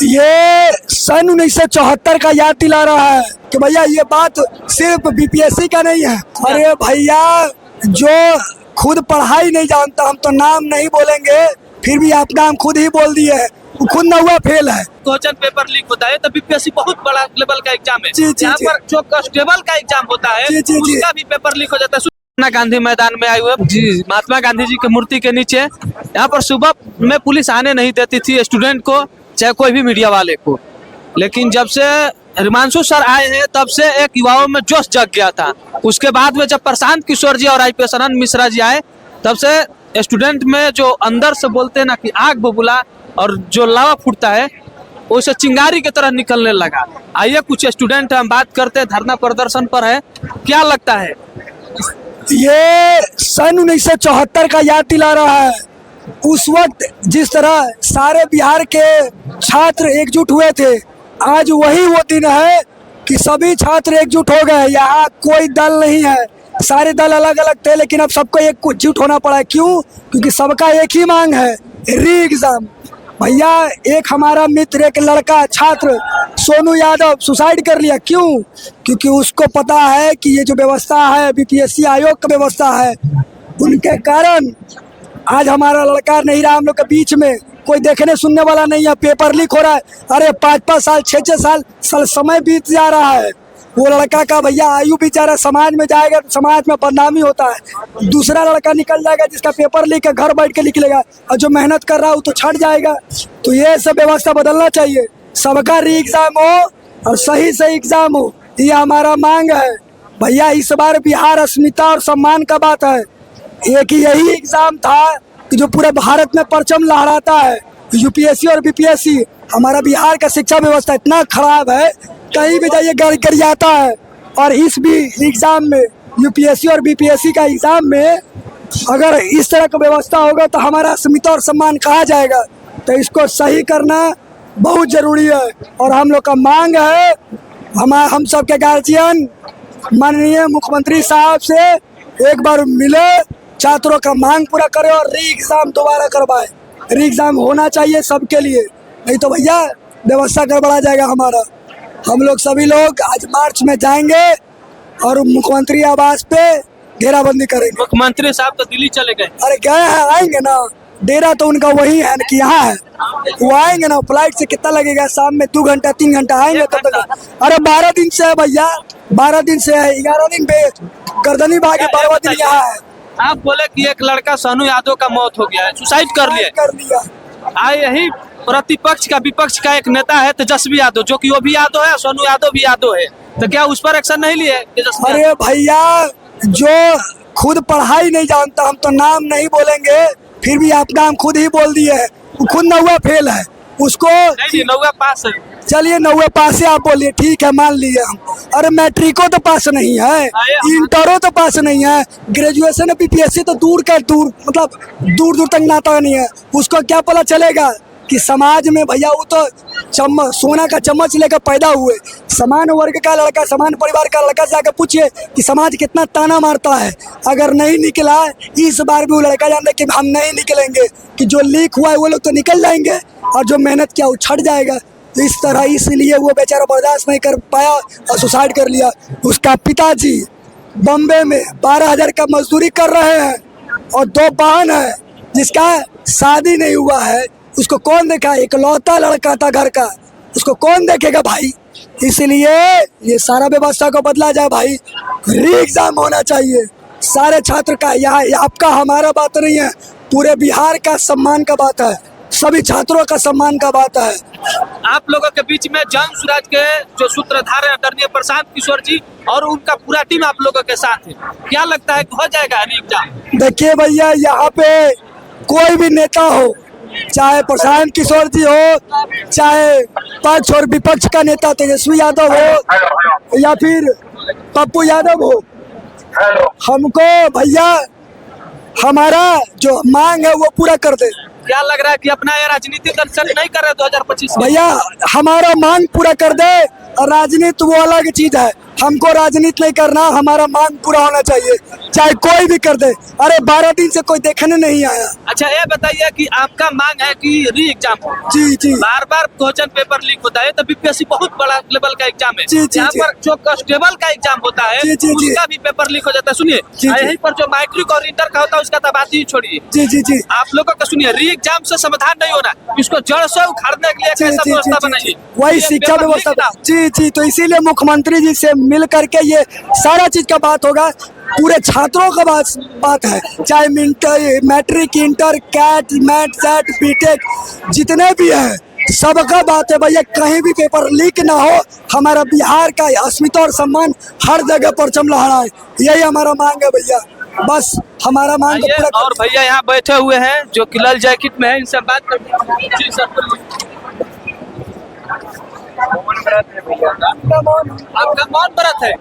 ये सन 1974 का याद दिला रहा है कि भैया ये बात सिर्फ बीपीएससी का नहीं है। अरे भैया जो खुद पढ़ाई नहीं जानता, हम तो नाम नहीं बोलेंगे, फिर भी आप नाम खुद ही बोल दिए है, वो खुद ना हुआ फेल है। क्वेश्चन पेपर लीक होता है तो बीपीएससी बहुत बड़ा लेवल का एग्जाम है। यहाँ जी। पर जो कांस्टेबल का एग्जाम होता है जी। उसका भी पेपर लीक हो जाता है। महात्मा गांधी मैदान में आए हुए जी, महात्मा गांधी जी की मूर्ति के नीचे यहाँ पर सुबह में पुलिस आने नहीं देती थी स्टूडेंट को, चाहे कोई भी मीडिया वाले को। लेकिन जब से हिमांशु सर आए हैं तब से एक युवाओं में जोश जग गया था। उसके बाद में जब प्रशांत किशोर जी और आईपीएस आनंद मिश्रा जी आए तब से स्टूडेंट में जो अंदर से बोलते हैं ना कि आग बबूला और जो लावा फूटता है उसे चिंगारी की तरह निकलने लगा। आइए कुछ स्टूडेंट हम बात करते हैं, धरना प्रदर्शन पर है, क्या लगता है? ये सन 1974 का याद दिला रहा है। उस वक्त जिस तरह सारे बिहार के छात्र एकजुट हुए थे, आज वही वो दिन है कि सभी छात्र एकजुट हो गए। यहाँ कोई दल नहीं है, सारे दल अलग अलग थे, लेकिन अब सबको एकजुट होना पड़ा है। क्यों? क्योंकि सबका एक ही मांग है, री एग्जाम। भैया एक हमारा मित्र, एक लड़का छात्र सोनू यादव सुसाइड कर लिया। क्यों? क्योंकि उसको पता है कि ये जो व्यवस्था है बीपीएससी आयोग का व्यवस्था है, उनके कारण आज हमारा लड़का नहीं रहा हम लोग के बीच में, कोई देखने सुनने वाला नहीं है। पेपर लीक हो रहा है, अरे 5-5 साल 6-6 साल समय बीत जा रहा है। वो लड़का का भैया आयु भी जा रहा है, समाज में जाएगा तो समाज में बदनामी होता है। दूसरा लड़का निकल जाएगा जिसका पेपर लीक है, घर बैठ के लिख लेगा, और जो मेहनत कर रहा है वो तो छट जाएगा। तो ये सब व्यवस्था बदलना चाहिए, सबका री एग्जाम हो और सही एग्जाम हो, ये हमारा मांग है। भैया इस बार बिहार अस्मिता और सम्मान का बात है। एक यही एग्जाम था कि जो पूरे भारत में परचम लहराता है, यूपीएससी और बीपीएससी। हमारा बिहार का शिक्षा व्यवस्था इतना खराब है, कहीं भी जाइए गरियाता है। और इस भी एग्जाम में, यूपीएससी और बीपीएससी का एग्जाम में अगर इस तरह का व्यवस्था होगा तो हमारा अस्मिता और सम्मान कहाँ जाएगा? तो इसको सही करना बहुत जरूरी है। और हम लोग का मांग है, हम सब के गार्जियन माननीय मुख्यमंत्री साहब से एक बार मिले, छात्रों का मांग पूरा करे और री एग्जाम दोबारा करवाए। री एग्जाम होना चाहिए सबके लिए, नहीं तो भैया व्यवस्था गड़बड़ा जाएगा हमारा। हम लोग सभी लोग आज मार्च में जाएंगे और मुख्यमंत्री आवास पे घेराबंदी करेंगे। मुख्यमंत्री साहब तो दिल्ली चले गए। अरे गए हैं, आएंगे ना, डेरा तो उनका वही है कि यहाँ है, वो आएंगे ना। फ्लाइट से कितना लगेगा? शाम में 2 घंटा 3 घंटा आएंगे तब तक। अरे 12 दिन से है भैया, 12 दिन से है, 11 दिन पे गर्दनी भागे, 12वां दिन यहाँ है। आप बोले कि एक लड़का सोनू यादव का मौत हो गया है, सुसाइड कर लिया। आए यही प्रतिपक्ष का विपक्ष का एक नेता है तेजस्वी यादव, जो कि वो भी यादव है, सोनू यादव भी यादव है, तो क्या उस पर एक्शन नहीं लिए? अरे भैया जो खुद पढ़ाई नहीं जानता, हम तो नाम नहीं बोलेंगे, फिर भी आप नाम खुद ही बोल दिए है, वो खुद ना हुआ फेल है, उसको नहीं 9 पास है। चलिए 9 पास है, आप बोलिए ठीक है, मान लिए हम। अरे मैट्रिको तो पास नहीं है, इंटरो तो पास नहीं है, ग्रेजुएशन बीपीएससी तो दूर मतलब दूर तक नाता नहीं है। उसको क्या पता चलेगा कि समाज में भैया वो तो सोना का चम्मच लेकर पैदा हुए, समान वर्ग का लड़का, समान परिवार का लड़का से आकर पूछिए कि समाज कितना ताना मारता है। अगर नहीं निकला इस बार भी वो लड़का जानता कि हम नहीं निकलेंगे, कि जो लीक हुआ है वो लोग तो निकल जाएंगे और जो मेहनत किया वो छट जाएगा। इस तरह इसलिए वो बेचारा बर्दाश्त नहीं कर पाया और सुसाइड कर लिया। उसका पिताजी बॉम्बे में 12,000 का मजदूरी कर रहे हैं और 2 बहन है जिसका शादी नहीं हुआ है। उसको कौन देखा? इकलौता लड़का था घर का, उसको कौन देखेगा भाई? इसलिए ये सारा व्यवस्था को बदला जाए भाई, री एग्जाम होना चाहिए सारे छात्र का। यहाँ आपका हमारा बात नहीं है, पूरे बिहार का सम्मान का बात है, सभी छात्रों का सम्मान का बात है। आप लोगों के बीच में जन स्वराज के जो सूत्रधार है आदरणीय प्रशांत किशोर जी और उनका पूरा टीम आप लोगों के साथ है, क्या लगता है कि हो जाएगा री एग्जाम? देखिए भैया, यहाँ पे कोई भी नेता हो, चाहे प्रशांत किशोर जी हो, चाहे पक्ष और विपक्ष का नेता तेजस्वी यादव हो या फिर पप्पू यादव हो, हमको भैया हमारा जो मांग है वो पूरा कर दे। क्या लग रहा है कि अपना ये राजनीति दल सेट नहीं कर रहे 2025 में? भैया हमारा मांग पूरा कर दे, और राजनीति वो अलग चीज है, हमको राजनीति नहीं करना, हमारा मांग पूरा होना चाहिए, चाहे कोई भी कर दे। अरे 12 दिन से कोई देखने नहीं आया। अच्छा ये बताइए कि आपका मांग है कि री एग्जाम हो। जी जी बार बार क्वेश्चन पेपर लीक होता है, तो बीपीएससी बहुत बड़ा लेवल का एग्जाम है। जी, जी, यहाँ जी। पर जो कांस्टेबल का एग्जाम होता है जी, जी, जी। उसका भी पेपर लीक हो जाता है। सुनिए, जी, जी। यहीं पर जो मैट्रिक और इंटर का होता है उसका तो बात ही छोड़िए। जी जी जी आप लोगों का सुनिए, री एग्जाम से समाधान नहीं होना, इसको जड़ से उखाड़ने के लिए जी कैसा जी व्यवस्था जी बनाइए। जी वही ये शिक्षा पेपर लीक व्यवस्था। ना हो। जी जी, तो इसीलिए मुख्यमंत्री जी से मिल करके ये सारा चीज का बात होगा। पूरे छात्रों का बात है, चाहे matric, inter, CAT, MAT, SET, BTech जितने भी है, सबका बात है भैया, कहीं भी पेपर लीक ना हो। हमारा बिहार का अस्मिता और सम्मान हर जगह परचम लहराए, यही हमारा मांग है भैया। बस हमारा मांग को आइए, पूरा और भैया यहाँ बैठे हुए हैं जो कि लाल जैकेट में है, इनसे बात करते हैं। जी सर, आपका मौन व्रत है।